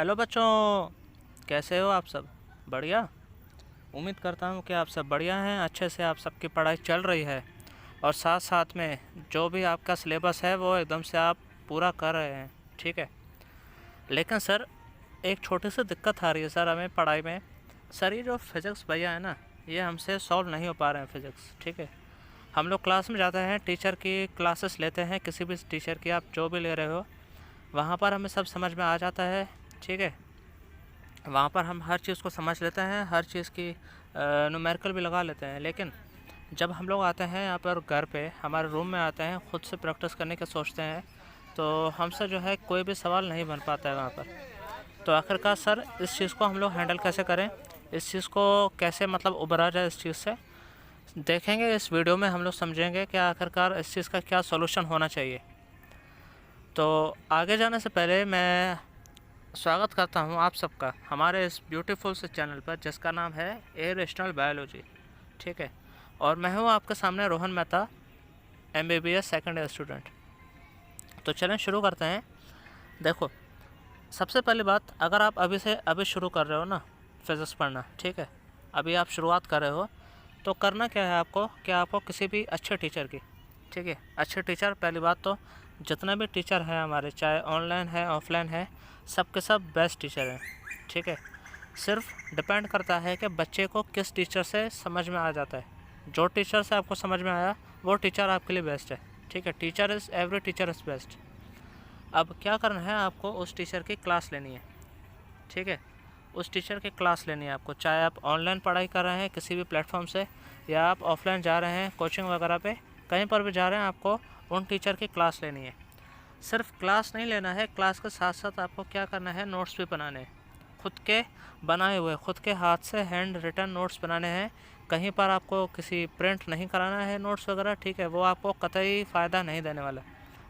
Hello बच्चों, कैसे हो आप सब? बढ़िया। उम्मीद करता हूँ कि आप सब बढ़िया हैं, अच्छे से आप सबकी पढ़ाई चल रही है और साथ साथ में जो भी आपका सिलेबस है वो एकदम से आप पूरा कर रहे हैं। ठीक है। लेकिन सर, एक छोटी सी दिक्कत आ रही है सर हमें पढ़ाई में। सर, ये जो फिज़िक्स भैया है ना, ये हमसे सॉल्व नहीं हो पा रहे हैं फिज़िक्स। ठीक है। हम लोग क्लास में जाते हैं, टीचर की क्लासेस लेते हैं, किसी भी टीचर की आप जो भी ले रहे हो, वहाँ पर हमें सब समझ में आ जाता है। ठीक है। वहाँ पर हम हर चीज़ को समझ लेते हैं, हर चीज़ की न्यूमेरिकल भी लगा लेते हैं। लेकिन जब हम लोग आते हैं यहाँ पर घर पे, हमारे रूम में आते हैं, ख़ुद से प्रैक्टिस करने के सोचते हैं, तो हमसे जो है कोई भी सवाल नहीं बन पाता है वहाँ पर। तो आखिरकार सर, इस चीज़ को हम लोग हैंडल कैसे करें, इस चीज़ को कैसे मतलब उभरा जाए इस चीज़ से, देखेंगे इस वीडियो में। हम लोग समझेंगे कि आखिरकार इस चीज़ का क्या सॉल्यूशन होना चाहिए। तो आगे जाने से पहले मैं स्वागत करता हूं आप सबका हमारे इस ब्यूटीफुल से चैनल पर, जिसका नाम है इरेशनल बायोलॉजी। ठीक है। और मैं हूं आपके सामने Rohan Mehta, MBBS second year student. तो चलें शुरू करते हैं। देखो, सबसे पहली बात, अगर आप अभी शुरू कर रहे हो ना फिज़िक्स पढ़ना, ठीक है, अभी आप शुरुआत कर रहे हो, तो करना क्या है आपको कि आपको किसी भी अच्छे टीचर की, ठीक है, अच्छे टीचर, पहली बात तो जितने भी टीचर हैं हमारे, चाहे ऑनलाइन है ऑफलाइन है, सब के सब बेस्ट टीचर हैं। ठीक है। सिर्फ डिपेंड करता है कि बच्चे को किस टीचर से समझ में आ जाता है। जो टीचर से आपको समझ में आया वो टीचर आपके लिए बेस्ट है। ठीक है। Every teacher is best. अब क्या करना है, आपको उस टीचर की क्लास लेनी है। ठीक है। उस टीचर की क्लास लेनी है आपको, चाहे आप ऑनलाइन पढ़ाई कर रहे हैं किसी भी प्लेटफॉर्म से, या आप ऑफलाइन जा रहे हैं कोचिंग वगैरह पे, कहीं पर भी जा रहे हैं, आपको उन टीचर की क्लास लेनी है। सिर्फ क्लास नहीं लेना है, क्लास के साथ साथ आपको क्या करना है, नोट्स भी बनाने हैं, खुद के बनाए हुए, खुद के हाथ से हैंड रिटन नोट्स बनाने हैं। कहीं पर आपको किसी प्रिंट नहीं कराना है नोट्स वगैरह। ठीक है। वो आपको कतई फ़ायदा नहीं देने वाला।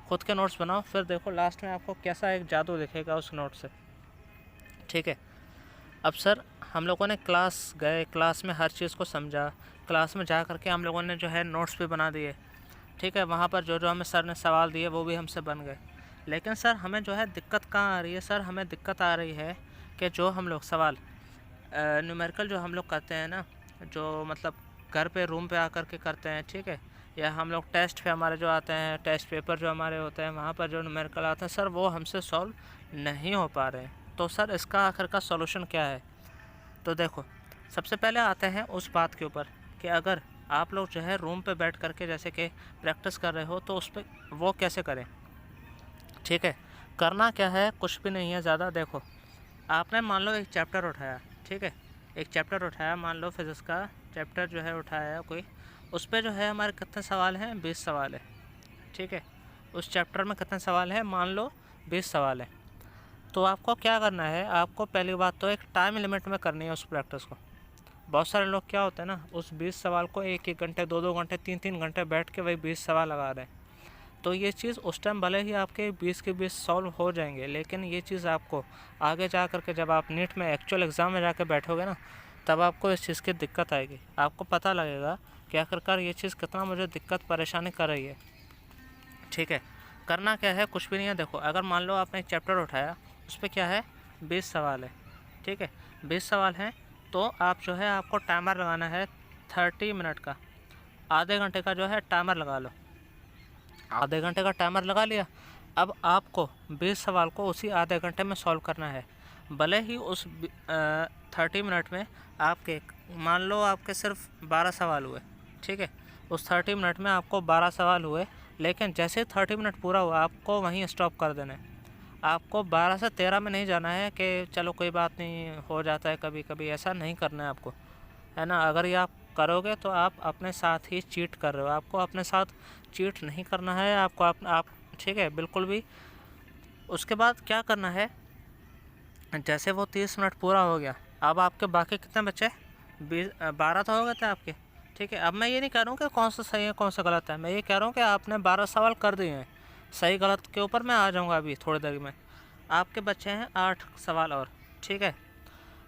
खुद के नोट्स बनाओ, फिर देखो लास्ट में आपको कैसा एक जादू दिखेगा उस नोट से। ठीक है। अब सर, हम लोगों ने क्लास गए, क्लास में हर चीज़ को समझा, क्लास में जा कर के हम लोगों ने जो है नोट्स भी बना दिए। ठीक है। वहाँ पर जो जो हमें सर ने सवाल दिए वो भी हमसे बन गए। लेकिन सर, हमें जो है दिक्कत कहाँ आ रही है? सर, हमें दिक्कत आ रही है कि जो हम लोग सवाल न्यूमेरिकल जो हम लोग करते हैं ना, जो मतलब घर पे रूम पे आकर के करते हैं, ठीक है, या हम लोग टेस्ट पे हमारे जो आते हैं, टेस्ट पेपर जो हमारे होते हैं, वहाँ पर जो न्यूमेरिकल आते हैं सर, वो हमसे सॉल्व नहीं हो पा रहे हैं। तो सर, इसका आखिर का सॉल्यूशन क्या है? तो देखो, सबसे पहले आते हैं उस बात के ऊपर कि अगर आप लोग जो है रूम पे बैठ करके जैसे कि प्रैक्टिस कर रहे हो, तो उस पर वो कैसे करें। ठीक है। करना क्या है, कुछ भी नहीं है ज़्यादा। देखो, आपने मान लो एक चैप्टर उठाया, ठीक है, एक चैप्टर उठाया, मान लो फिज़िक्स का चैप्टर जो है उठाया है कोई, उस पर जो है हमारे कितने सवाल हैं, 20 सवाल है। ठीक है। उस चैप्टर में कितने सवाल हैं, मान लो 20 सवाल हैं। तो आपको क्या करना है, आपको पहली बात तो एक टाइम लिमिट में करनी है उस प्रैक्टिस को। बहुत सारे लोग क्या होते हैं ना, उस 20 सवाल को 1-1 घंटे, 2-2 घंटे, 3-3 घंटे बैठ के वही 20 सवाल लगा रहे हैं। तो ये चीज़ उस टाइम भले ही आपके 20 के 20 सॉल्व हो जाएंगे, लेकिन ये चीज़ आपको आगे जा कर के जब आप नीट में एक्चुअल एग्ज़ाम में जाकर बैठोगे ना, तब आपको इस चीज़ की दिक्कत आएगी। आपको पता लगेगा कि आखिरकार ये चीज़ कितना मुझे दिक्कत परेशानी कर रही है। ठीक है। करना क्या है, कुछ भी नहीं है। देखो, अगर मान लो आपने एक चैप्टर उठाया, उस पर क्या है, 20 सवाल है। ठीक है। 20 सवाल हैं, तो आप जो है आपको टाइमर लगाना है 30 मिनट का, आधे घंटे का जो है टाइमर लगा लो। आधे घंटे का टाइमर लगा लिया। अब आपको 20 सवाल को उसी आधे घंटे में सॉल्व करना है। भले ही उस 30 मिनट में आपके, मान लो आपके सिर्फ 12 सवाल हुए, ठीक है, उस 30 मिनट में आपको 12 सवाल हुए, लेकिन जैसे ही 30 मिनट पूरा हुआ आपको वहीं स्टॉप कर देना है। आपको 12 से 13 में नहीं जाना है कि चलो कोई बात नहीं, हो जाता है कभी कभी, ऐसा नहीं करना है आपको, है ना। अगर ये आप करोगे तो आप अपने साथ ही चीट कर रहे हो। आपको अपने साथ चीट नहीं करना है, आपको आप ठीक है, बिल्कुल भी। उसके बाद क्या करना है, जैसे वो 30 मिनट पूरा हो गया, अब आपके बाकी कितने बचे, 12 तो हो गए थे आपके। ठीक है। अब मैं ये नहीं कह रहा हूँ कि कौन सा सही है कौन सा गलत है, मैं ये कह रहा हूँ कि आपने 12 सवाल कर दिए हैं। सही गलत के ऊपर मैं आ जाऊँगा अभी थोड़ी देर में। आपके बचे हैं 8 सवाल और। ठीक है।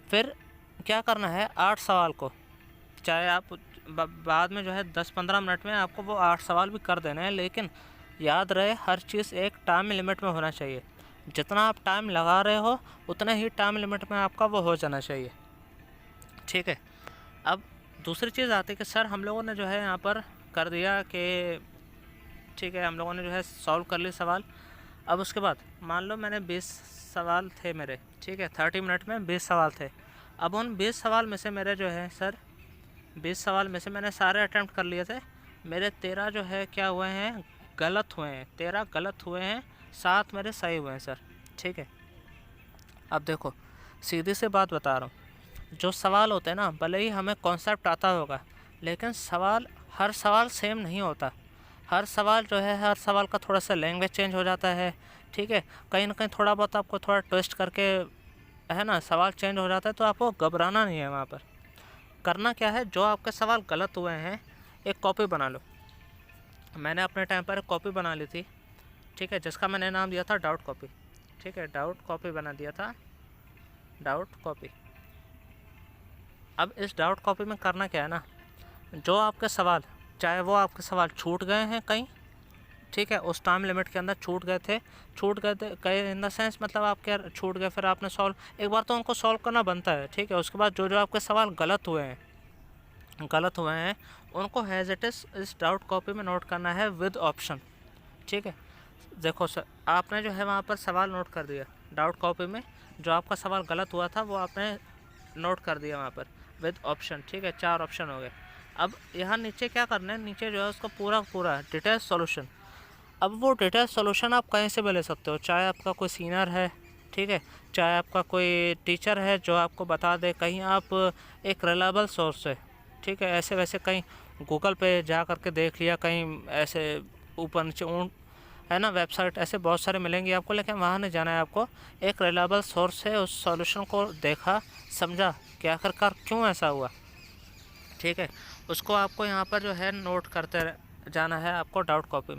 फिर क्या करना है, 8 सवाल को, चाहे आप बाद में जो है 10-15 मिनट में आपको वो 8 सवाल भी कर देना है, लेकिन याद रहे हर चीज़ एक टाइम लिमिट में होना चाहिए। जितना आप टाइम लगा रहे हो उतने ही टाइम लिमिट में आपका वो हो जाना चाहिए, ठीक है। अब दूसरी चीज़ आती है कि सर हम लोगों ने जो है यहाँ पर कर दिया कि ठीक है, हम लोगों ने जो है सॉल्व कर ली सवाल। अब उसके बाद मान लो मैंने 20 सवाल थे मेरे, ठीक है, 30 मिनट में 20 सवाल थे। अब उन 20 सवाल में से मेरे जो है सर 20 सवाल में से मैंने सारे अटैम्प्ट कर लिए थे, मेरे 13 जो है क्या हुए हैं, गलत हुए हैं, 13 गलत हुए हैं, 7 मेरे सही हुए हैं सर, ठीक है। अब देखो सीधी सी बात बता रहा हूँ, जो सवाल होते हैं ना, भले ही हमें कॉन्सेप्ट आता होगा लेकिन सवाल हर सवाल सेम नहीं होता। हर सवाल जो है, हर सवाल का थोड़ा सा लैंग्वेज चेंज हो जाता है, ठीक है, कहीं ना कहीं थोड़ा बहुत आपको थोड़ा ट्विस्ट करके है ना सवाल चेंज हो जाता है। तो आपको घबराना नहीं है, वहाँ पर करना क्या है, जो आपके सवाल गलत हुए हैं एक कॉपी बना लो। मैंने अपने टाइम पर एक कॉपी बना ली थी, ठीक है, जिसका मैंने नाम दिया था डाउट कॉपी, ठीक है, डाउट कॉपी बना दिया था, डाउट कॉपी। अब इस डाउट कॉपी में करना क्या है ना, जो आपके सवाल, चाहे वो आपके सवाल छूट गए हैं कहीं, ठीक है, उस टाइम लिमिट के अंदर छूट गए थे, छूट गए थे कई इन द सेंस मतलब आपके छूट गए, फिर आपने सॉल्व एक बार तो उनको सॉल्व करना बनता है, ठीक है। उसके बाद जो जो आपके सवाल गलत हुए हैं उनको हैज़ इट इस डाउट कॉपी में नोट करना है विद ऑप्शन, ठीक है। देखो सर आपने जो है वहाँ पर सवाल नोट कर दिया डाउट कॉपी में, जो आपका सवाल गलत हुआ था वो आपने नोट कर दिया वहाँ पर विद ऑप्शन, ठीक है, 4 ऑप्शन हो गए। अब यहाँ नीचे क्या करना है, नीचे जो है उसका पूरा डिटेल सॉल्यूशन। अब वो डिटेल सॉल्यूशन आप कहीं से भी ले सकते हो, चाहे आपका कोई सीनियर है, ठीक है, चाहे आपका कोई टीचर है जो आपको बता दे, कहीं आप एक रिलायबल सोर्स है, ठीक है, ऐसे वैसे कहीं गूगल पे जा करके देख लिया, कहीं ऐसे ऊपर नीचे है ना वेबसाइट ऐसे बहुत सारे मिलेंगे आपको, लेकिन वहाँ नहीं जाना है आपको, एक रिलायबल सोर्स है, उस सॉल्यूशन को देखा समझा कि आखिरकार क्यों ऐसा हुआ, ठीक है, उसको आपको यहाँ पर जो है नोट करते जाना है आपको डाउट कॉपी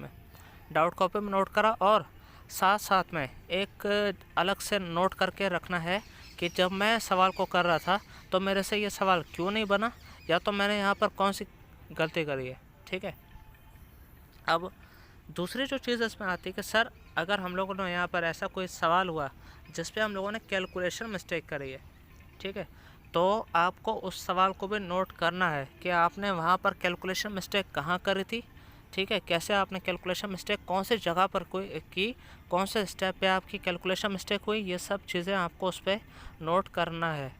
में नोट करा, और साथ साथ में एक अलग से नोट करके रखना है कि जब मैं सवाल को कर रहा था तो मेरे से ये सवाल क्यों नहीं बना, या तो मैंने यहाँ पर कौन सी गलती करी है, ठीक है। अब दूसरी जो चीज़ इसमें आती है कि सर अगर हम लोगों ने यहाँ पर ऐसा कोई सवाल हुआ जिस पे हम लोगों ने कैलकुलेशन मिस्टेक करी है, ठीक है, तो आपको उस सवाल को भी नोट करना है कि आपने वहाँ पर कैलकुलेशन मिस्टेक कहाँ करी थी, ठीक है, कैसे आपने कैलकुलेशन मिस्टेक कौन सी जगह पर कोई की, कौन से स्टेप पे आपकी कैलकुलेशन मिस्टेक हुई, ये सब चीज़ें आपको उस पर नोट करना है।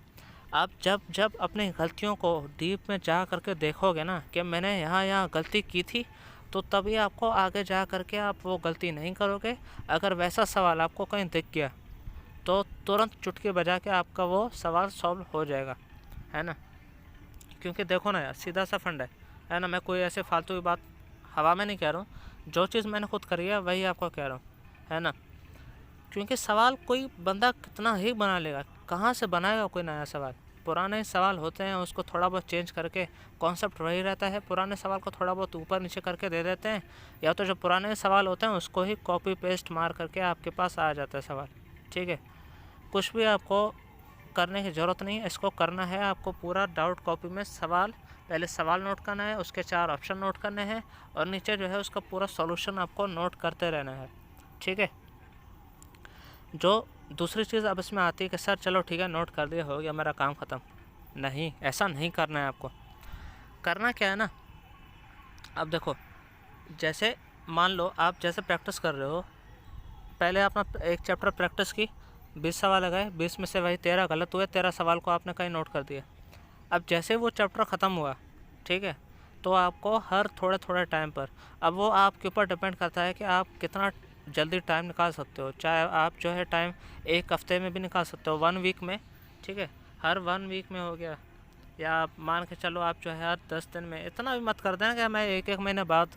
आप जब अपनी गलतियों को डीप में जा करके देखोगे ना कि मैंने यहाँ गलती की थी, तो तभी आपको आगे जा करके आप वो गलती नहीं करोगे। अगर वैसा सवाल आपको कहीं दिख गया तो तुरंत चुटकी बजा के आपका वो सवाल सॉल्व हो जाएगा, है ना। क्योंकि देखो ना यार, सीधा सा फंड है ना, मैं कोई ऐसे फालतू की बात हवा में नहीं कह रहा हूँ, जो चीज़ मैंने खुद करी है वही आपको कह रहा हूँ, है ना। क्योंकि सवाल कोई बंदा कितना ही बना लेगा, कहाँ से बनाएगा कोई नया सवाल, पुराने सवाल होते हैं उसको थोड़ा बहुत चेंज करके, कॉन्सेप्ट वही रहता है, पुराने सवाल को थोड़ा बहुत ऊपर नीचे करके दे देते हैं, या तो जो पुराने सवाल होते हैं उसको ही कॉपी पेस्ट मार करके आपके पास आ जाता है सवाल, ठीक है। कुछ भी आपको करने की ज़रूरत नहीं है, इसको करना है आपको पूरा डाउट कॉपी में सवाल, पहले सवाल नोट करना है, उसके 4 ऑप्शन नोट करने हैं, और नीचे जो है उसका पूरा सॉल्यूशन आपको नोट करते रहना है, ठीक है। जो दूसरी चीज़ अब इसमें आती है कि सर चलो ठीक है नोट कर दिया, हो गया मेरा काम ख़त्म, नहीं, ऐसा नहीं करना है आपको। करना क्या है ना, अब देखो जैसे मान लो आप जैसे प्रैक्टिस कर रहे हो, पहले आपने एक चैप्टर प्रैक्टिस की, 20 सवाल लगाए, 20 में से वही 13 गलत हुए, 13 सवाल को आपने कहीं नोट कर दिया। अब जैसे वो चैप्टर ख़त्म हुआ, ठीक है, तो आपको हर थोड़े टाइम पर, अब वो आपके ऊपर डिपेंड करता है कि आप कितना जल्दी टाइम निकाल सकते हो, चाहे आप जो है टाइम 1 हफ्ते में भी निकाल सकते हो, 1 वीक में, ठीक है, हर 1 वीक में हो गया, या आप मान के चलो आप जो है हर 10 दिन में, इतना भी मत कर देना कि मैं एक महीने बाद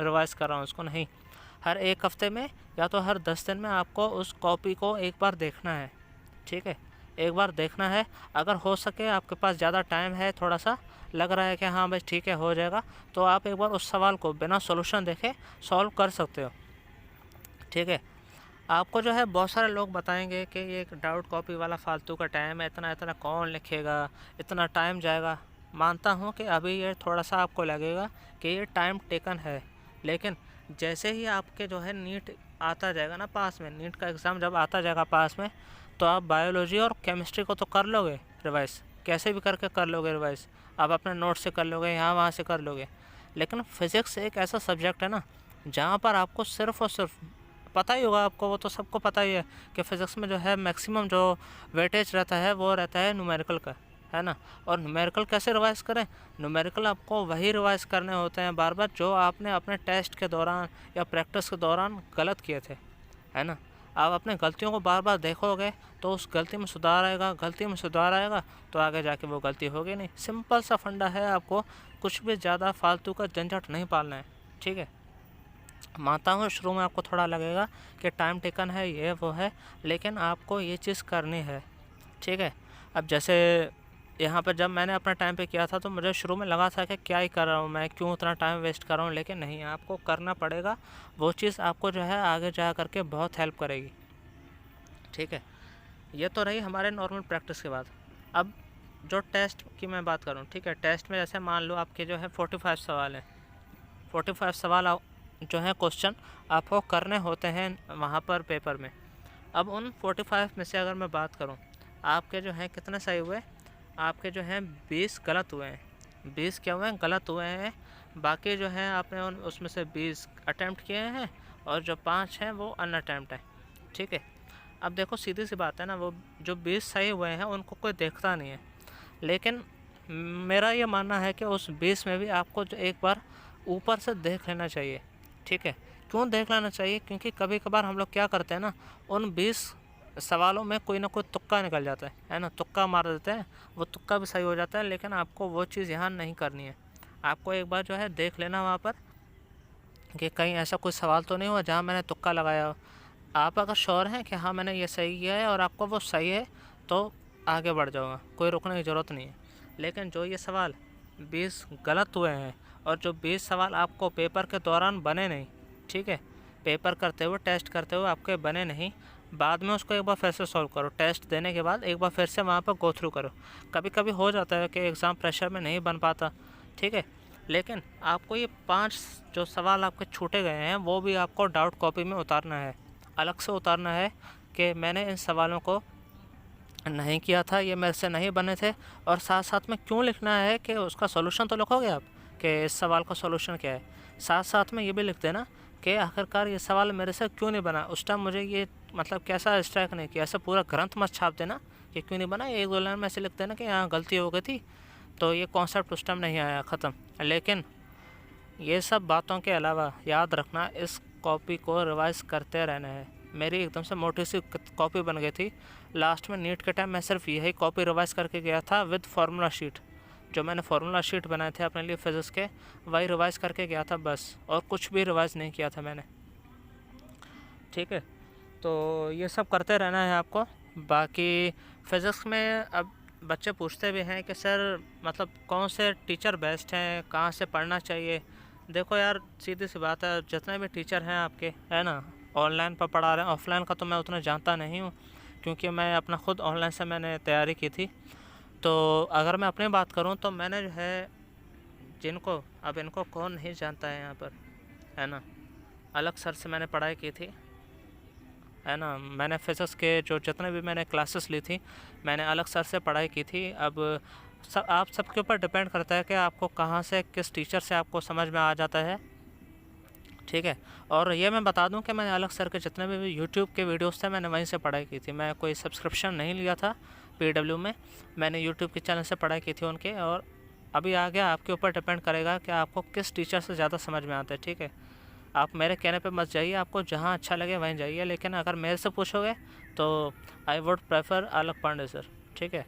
रिवाइज़ कर रहा हूँ उसको, नहीं, हर 1 हफ्ते में या तो हर 10 दिन में आपको उस कॉपी को एक बार देखना है, ठीक है, एक बार देखना है। अगर हो सके आपके पास ज़्यादा टाइम है, थोड़ा सा लग रहा है कि हाँ भाई ठीक है हो जाएगा, तो आप एक बार उस सवाल को बिना सॉल्यूशन देखे सॉल्व कर सकते हो, ठीक है। आपको जो है बहुत सारे लोग बताएंगे कि ये एक डाउट कॉपी वाला फालतू का टाइम है, इतना कौन लिखेगा, इतना टाइम जाएगा। मानता हूँ कि अभी ये थोड़ा सा आपको लगेगा कि ये टाइम टेकन है, लेकिन जैसे ही आपके जो है नीट आता जाएगा ना पास में, नीट का एग्ज़ाम जब आता जाएगा पास में, तो आप बायोलॉजी और केमिस्ट्री को तो कर लोगे रिवाइज़, कैसे भी करके कर लोगे रिवाइज़, आप अपने नोट से कर लोगे, यहाँ वहाँ से कर लोगे। लेकिन फिज़िक्स एक ऐसा सब्जेक्ट है ना जहाँ पर आपको सिर्फ़ और सिर्फ पता ही होगा आपको, वो तो सबको पता ही है कि फ़िज़िक्स में जो है मैक्सिमम जो वेटेज रहता है वो रहता है न्यूमेरिकल का, है ना। और न्यूमेरिकल कैसे रिवाइज़ करें, न्यूमेरिकल आपको वही रिवाइज़ करने होते हैं बार बार जो आपने अपने टेस्ट के दौरान या प्रैक्टिस के दौरान गलत किए थे, है ना। आप अपने गलतियों को बार बार देखोगे तो उस गलती में सुधार आएगा, गलती में सुधार आएगा तो आगे जाके वो गलती होगी नहीं। सिंपल सा फंडा है, आपको कुछ भी ज़्यादा फालतू का झंझट नहीं पालना है, ठीक है। मानता हूँ शुरू में आपको थोड़ा लगेगा कि टाइम टेकन है, ये वो है, लेकिन आपको ये चीज़ करनी है, ठीक है। अब जैसे यहाँ पर जब मैंने अपना टाइम पे किया था तो मुझे शुरू में लगा था कि क्या ही कर रहा हूँ मैं, क्यों उतना टाइम वेस्ट कर रहा हूँ, लेकिन नहीं, आपको करना पड़ेगा। वो चीज़ आपको जो है आगे जा कर के बहुत हेल्प करेगी, ठीक है। ये तो रही हमारे नॉर्मल प्रैक्टिस के बाद। अब जो टेस्ट की मैं बात करूँ, ठीक है, टेस्ट में जैसे मान लो आपके जो है 45 सवाल हैं, 45 सवाल जो है क्वेश्चन आपको करने होते हैं वहाँ पर पेपर में। अब उन 45 में से अगर मैं बात करूँ, आपके जो हैं कितने सही हुए, आपके जो हैं 20 गलत हुए हैं, 20 क्या हुए हैं, गलत हुए हैं। बाकी जो है आपने उसमें से 20 अटैम्प्ट किए हैं और जो 5 हैं वो अनअटैम्प्ट हैं, ठीक है। अब देखो सीधी सी बात है ना, वो जो 20 सही हुए हैं उनको कोई देखता नहीं है, लेकिन मेरा ये मानना है कि उस 20 में भी आपको जो एक बार ऊपर से देख लेना चाहिए, ठीक है। क्यों देख लेना चाहिए, क्योंकि कभी कभार हम लोग क्या करते हैं ना, उन 20 सवालों में कोई ना कोई तुक्का निकल जाता है ना, तुक्का मार देते हैं, वो तुक्का भी सही हो जाता है, लेकिन आपको वो चीज़ यहाँ नहीं करनी है। आपको एक बार जो है देख लेना वहाँ पर कि कहीं ऐसा कोई सवाल तो नहीं हुआ जहाँ मैंने तुक्का लगाया हो। आप अगर श्योर हैं कि हाँ मैंने ये सही किया है और आपको वो सही है तो आगे बढ़ जाऊँगा, कोई रुकने की ज़रूरत नहीं है। लेकिन जो ये सवाल 20 गलत हुए हैं और जो 20 सवाल आपको पेपर के दौरान बने नहीं, ठीक है, पेपर करते हुए टेस्ट करते हुए आपके बने नहीं, बाद में उसको एक बार फिर से सॉल्व करो, टेस्ट देने के बाद एक बार फिर से वहाँ पर गो थ्रू करो। कभी कभी हो जाता है कि एग्ज़ाम प्रेशर में नहीं बन पाता, ठीक है, लेकिन आपको ये 5 जो सवाल आपके छूटे गए हैं वो भी आपको डाउट कॉपी में उतारना है, अलग से उतारना है कि मैंने इन सवालों को नहीं किया था, ये मेरे से नहीं बने थे। और साथ साथ में क्यों लिखना है कि उसका सॉल्यूशन तो लिखोगे आप कि इस सवाल का सॉल्यूशन क्या है, साथ साथ में ये भी लिख देना कि आखिरकार ये सवाल मेरे से क्यों नहीं बना। उस टाइम मुझे ये मतलब कैसा स्ट्राइक नहीं किया, ऐसा पूरा ग्रंथ मत छाप देना कि क्यों नहीं बना, एक दो लाइन में ऐसे लिख देना कि यहाँ गलती हो गई थी, तो ये कॉन्सेप्ट उस टाइम नहीं आया, ख़त्म। लेकिन ये सब बातों के अलावा याद रखना, इस कॉपी को रिवाइज़ करते रहना है। मेरी एकदम से मोटी सी कॉपी बन गई थी, लास्ट में नीट के टाइम मैं सिर्फ यही कॉपी रिवाइज़ करके गया था विद फार्मूला शीट, जो मैंने फार्मूला शीट बनाए थे अपने लिए फिज़िक्स के, वही रिवाइज़ करके गया था बस, और कुछ भी रिवाइज़ नहीं किया था मैंने, ठीक है। तो ये सब करते रहना है आपको। बाकी फ़िज़िक्स में अब बच्चे पूछते भी हैं कि सर मतलब कौन से टीचर बेस्ट हैं, कहाँ से पढ़ना चाहिए। देखो यार सीधी सी बात है, जितने भी टीचर हैं आपके, है ना, ऑनलाइन पर पढ़ा रहे हैं, ऑफलाइन का तो मैं उतना जानता नहीं हूँ क्योंकि मैं अपना खुद ऑनलाइन से मैंने तैयारी की थी। तो अगर मैं अपनी बात करूँ तो मैंने जो है जिनको, अब इनको कौन नहीं जानता है यहाँ पर, है ना, अलग सर से मैंने पढ़ाई की थी, है ना। मैंने फिज़िक्स के जो जितने भी मैंने क्लासेस ली थी मैंने अलग सर से पढ़ाई की थी। अब सब आप सबके ऊपर डिपेंड करता है कि आपको कहाँ से किस टीचर से आपको समझ में आ जाता है, ठीक है। और ये मैं बता दूं कि मैंने अलग सर के जितने भी यूट्यूब के वीडियोस थे मैंने वहीं से पढ़ाई की थी, मैं कोई सब्सक्रिप्शन नहीं लिया था PW में, मैंने यूट्यूब के चैनल से पढ़ाई की थी उनके। और अभी आगे आपके ऊपर डिपेंड करेगा कि आपको किस टीचर से ज़्यादा समझ में आता है, ठीक है। आप मेरे कहने पे मत जाइए, आपको जहाँ अच्छा लगे वहीं जाइए, लेकिन अगर मेरे से पूछोगे तो आई वुड प्रेफर अलग पांडे सर, ठीक है।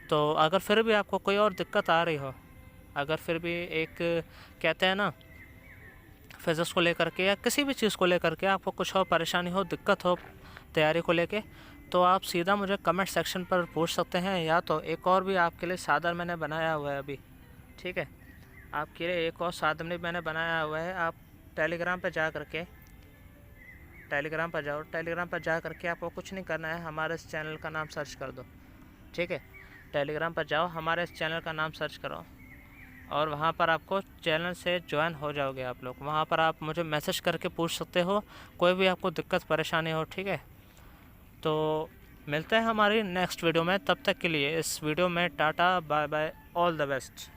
तो अगर फिर भी आपको कोई और दिक्कत आ रही हो, अगर फिर भी एक कहते हैं ना फिज़िक्स को लेकर के या किसी भी चीज़ को लेकर के आपको कुछ और परेशानी हो, दिक्कत हो तैयारी को लेके, तो आप सीधा मुझे कमेंट सेक्शन पर पूछ सकते हैं, या तो एक और भी आपके लिए साधन मैंने बनाया हुआ है अभी, ठीक है। आपके लिए एक और साधन भी मैंने बनाया हुआ है। आप टेलीग्राम पर जा करके, टेलीग्राम पर जाओ, टेलीग्राम पर जा करके आपको कुछ नहीं करना है, हमारे इस चैनल का नाम सर्च कर दो, ठीक है। टेलीग्राम पर जाओ, हमारे इस चैनल का नाम सर्च करो और वहाँ पर आपको चैनल से ज्वाइन हो जाओगे आप लोग। वहाँ पर आप मुझे मैसेज करके पूछ सकते हो, कोई भी आपको दिक्कत परेशानी हो, ठीक है। तो मिलते हैं हमारी नेक्स्ट वीडियो में, तब तक के लिए इस वीडियो में tata bye bye, all the best.